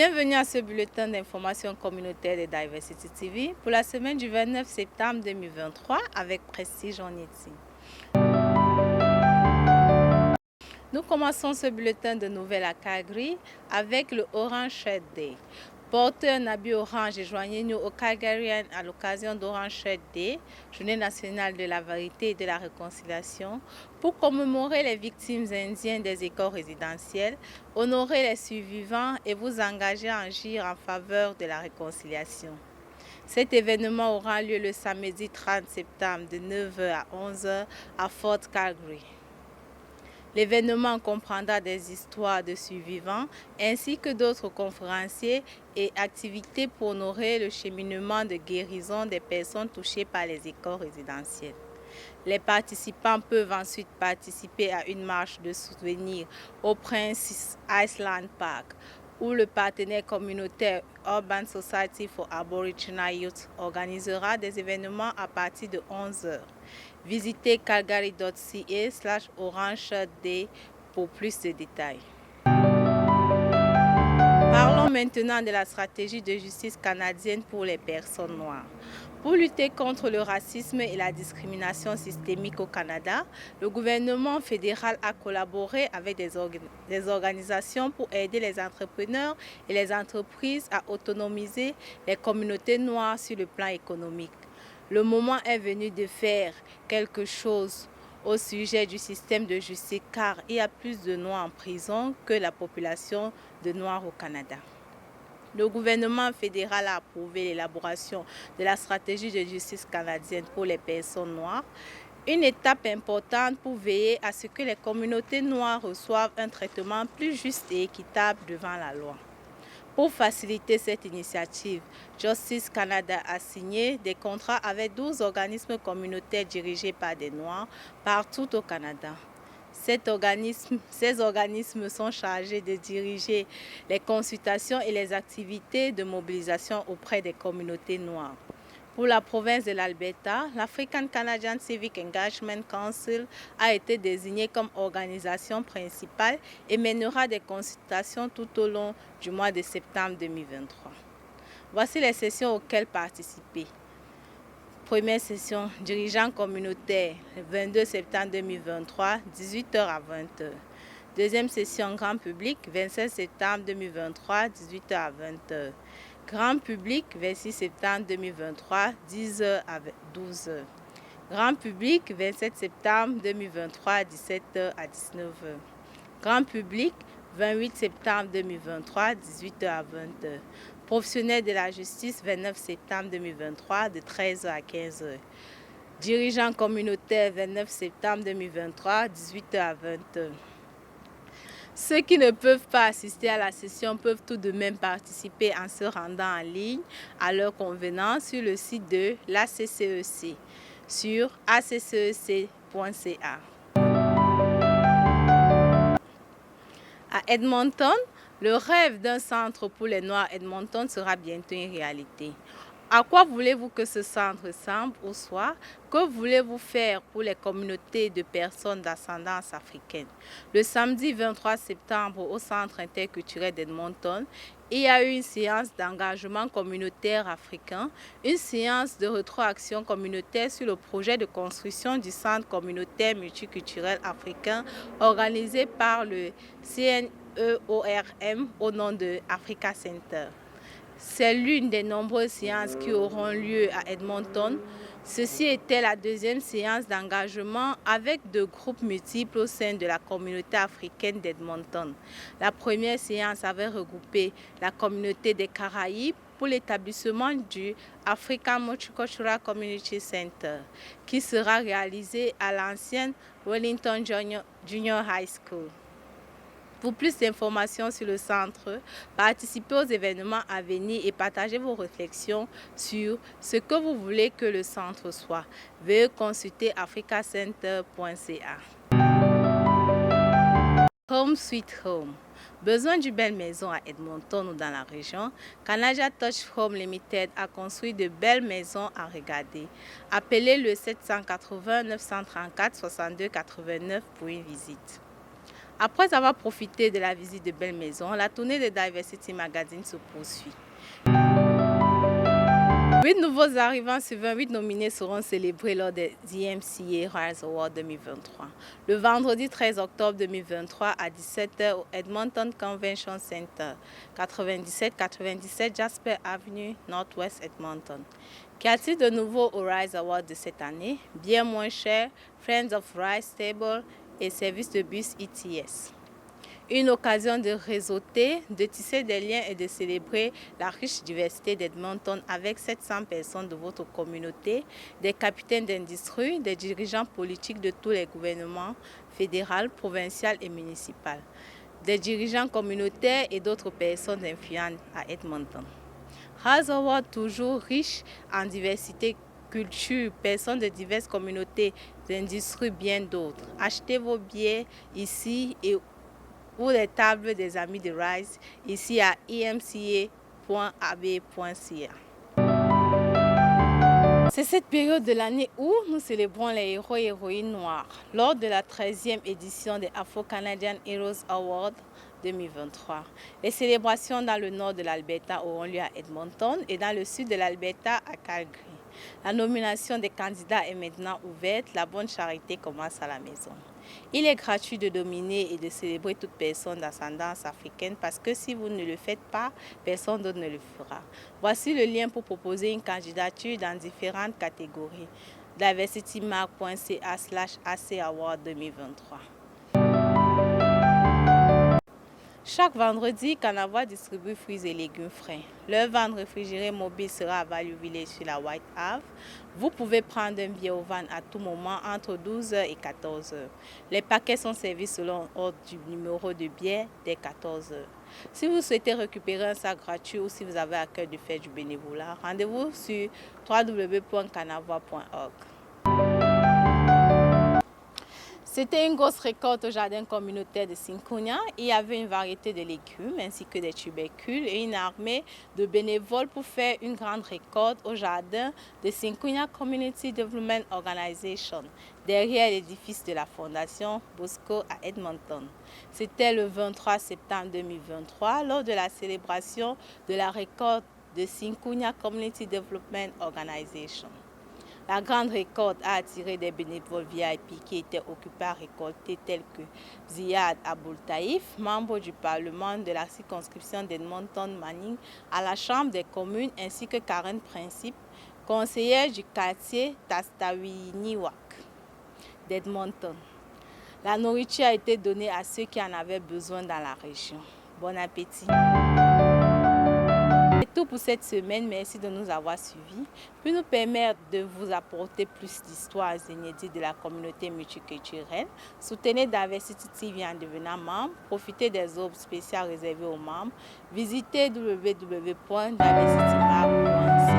Bienvenue à ce bulletin d'information communautaire de Diversity TV pour la semaine du 29 septembre 2023 avec Prestige en Haïti. Nous commençons ce bulletin de nouvelles à Calgary avec le Orange Shirt Day. Portez un habit orange et joignez-nous aux Calgariens à l'occasion d'Orange Shirt Day, Journée nationale de la vérité et de la réconciliation, pour commémorer les victimes indiennes des écoles résidentielles, honorer les survivants et vous engager à agir en faveur de la réconciliation. Cet événement aura lieu le samedi 30 septembre de 9h à 11h à Fort Calgary. L'événement comprendra des histoires de survivants ainsi que d'autres conférenciers et activités pour honorer le cheminement de guérison des personnes touchées par les écoles résidentielles. Les participants peuvent ensuite participer à une marche de souvenir au Prince Island Park, où le partenaire communautaire Urban Society for Aboriginal Youth organisera des événements à partir de 11h. Visitez calgary.ca/Orange Shirt Day pour plus de détails. Parlons maintenant de la stratégie de justice canadienne pour les personnes noires. Pour lutter contre le racisme et la discrimination systémique au Canada, le gouvernement fédéral a collaboré avec des organisations pour aider les entrepreneurs et les entreprises à autonomiser les communautés noires sur le plan économique. Le moment est venu de faire quelque chose au sujet du système de justice car il y a plus de Noirs en prison que la population de Noirs au Canada. Le gouvernement fédéral a approuvé l'élaboration de la stratégie de justice canadienne pour les personnes noires, une étape importante pour veiller à ce que les communautés noires reçoivent un traitement plus juste et équitable devant la loi. Pour faciliter cette initiative, Justice Canada a signé des contrats avec 12 organismes communautaires dirigés par des Noirs partout au Canada. Ces organismes sont chargés de diriger les consultations et les activités de mobilisation auprès des communautés noires. Pour la province de l'Alberta, l'African Canadian Civic Engagement Council a été désigné comme organisation principale et mènera des consultations tout au long du mois de septembre 2023. Voici les sessions auxquelles participer. Première session, dirigeant communautaire, le 22 septembre 2023, 18h à 20h. Deuxième session, grand public, 27 septembre 2023, 18h à 20h. Grand public, 26 septembre 2023, 10h à 12h. Grand public, 27 septembre 2023, 17h à 19h. Grand public, 28 septembre 2023, 18h à 20h. Professionnels de la justice, 29 septembre 2023, de 13h à 15h. Dirigeant communautaire, 29 septembre 2023, 18h à 20h. Ceux qui ne peuvent pas assister à la session peuvent tout de même participer en se rendant en ligne à leur convenance sur le site de l'ACCEC sur accec.ca. À Edmonton, le rêve d'un centre pour les Noirs à Edmonton sera bientôt une réalité. À quoi voulez-vous que ce centre ressemble ou soit? Que voulez-vous faire pour les communautés de personnes d'ascendance africaine? Le samedi 23 septembre, au Centre interculturel d'Edmonton, il y a eu une séance d'engagement communautaire africain, une séance de rétroaction communautaire sur le projet de construction du Centre communautaire multiculturel africain organisé par le CNEORM au nom de Africa Center. C'est l'une des nombreuses séances qui auront lieu à Edmonton. Ceci était la deuxième séance d'engagement avec deux groupes multiples au sein de la communauté africaine d'Edmonton. La première séance avait regroupé la communauté des Caraïbes pour l'établissement du African Multicultural Community Center, qui sera réalisé à l'ancienne Wellington Junior High School. Pour plus d'informations sur le centre, participez aux événements à venir et partagez vos réflexions sur ce que vous voulez que le centre soit. Veuillez consulter africacenter.ca. Home Sweet Home. Besoin d'une belle maison à Edmonton ou dans la région? Canada Touch Home Limited a construit de belles maisons à regarder. Appelez le 780 934 62 89 pour une visite. Après avoir profité de la visite de belles maisons, la tournée de Diversity Magazine se poursuit. 8 nouveaux arrivants sur 28 nominés seront célébrés lors des EMCA Rise Awards 2023. Le vendredi 13 octobre 2023 à 17h au Edmonton Convention Center, 97-97 Jasper Avenue, Northwest Edmonton. Qu'y a-t-il de nouveau au Rise Awards de cette année? Bien moins cher, Friends of Rise Table et service de bus ETS. Une occasion de réseauter, de tisser des liens et de célébrer la riche diversité d'Edmonton avec 700 personnes de votre communauté, des capitaines d'industrie, des dirigeants politiques de tous les gouvernements fédéral, provincial et municipal, des dirigeants communautaires et d'autres personnes influentes à Edmonton. Rise Award toujours riche en diversité, culture, personnes de diverses communautés, d'industries, bien d'autres. Achetez vos billets ici et pour les tables des amis de Rise, ici à emca.ab.ca. C'est cette période de l'année où nous célébrons les héros et héroïnes noirs. Lors de la 13e édition des Afro-Canadian Heroes Awards 2023. Les célébrations dans le nord de l'Alberta auront lieu à Edmonton et dans le sud de l'Alberta à Calgary. La nomination des candidats est maintenant ouverte. La bonne charité commence à la maison. Il est gratuit de nominer et de célébrer toute personne d'ascendance africaine parce que si vous ne le faites pas, personne d'autre ne le fera. Voici le lien pour proposer une candidature dans différentes catégories. diversitymark.ca/AC Award 2023. Chaque vendredi, Canava distribue fruits et légumes frais. Leur vente réfrigérée mobile sera à Value Village sur la White Ave. Vous pouvez prendre un billet au van à tout moment entre 12h et 14h. Les paquets sont servis selon ordre du numéro de billet dès 14h. Si vous souhaitez récupérer un sac gratuit ou si vous avez à cœur de faire du bénévolat, rendez-vous sur www.canava.org. C'était une grosse récolte au jardin communautaire de Sinkunya. Il y avait une variété de légumes ainsi que des tubercules et une armée de bénévoles pour faire une grande récolte au jardin de Sinkunya Community Development Organization, derrière l'édifice de la Fondation Bosco à Edmonton. C'était le 23 septembre 2023 lors de la célébration de la récolte de Sinkunya Community Development Organization. La grande récolte a attiré des bénévoles VIP qui étaient occupés à récolter tels que Ziad Aboultaïf, membre du Parlement de la circonscription d'Edmonton-Manning à la Chambre des communes, ainsi que Karen Principe, conseillère du quartier Tastawiniwak d'Edmonton. La nourriture a été donnée à ceux qui en avaient besoin dans la région. Bon appétit! C'est tout pour cette semaine. Merci de nous avoir suivis. Pour nous permettre de vous apporter plus d'histoires inédites de la communauté multiculturelle, soutenez Diversity TV en devenant membre. Profitez des offres spéciales réservées aux membres. Visitez www.diversitymark.ca.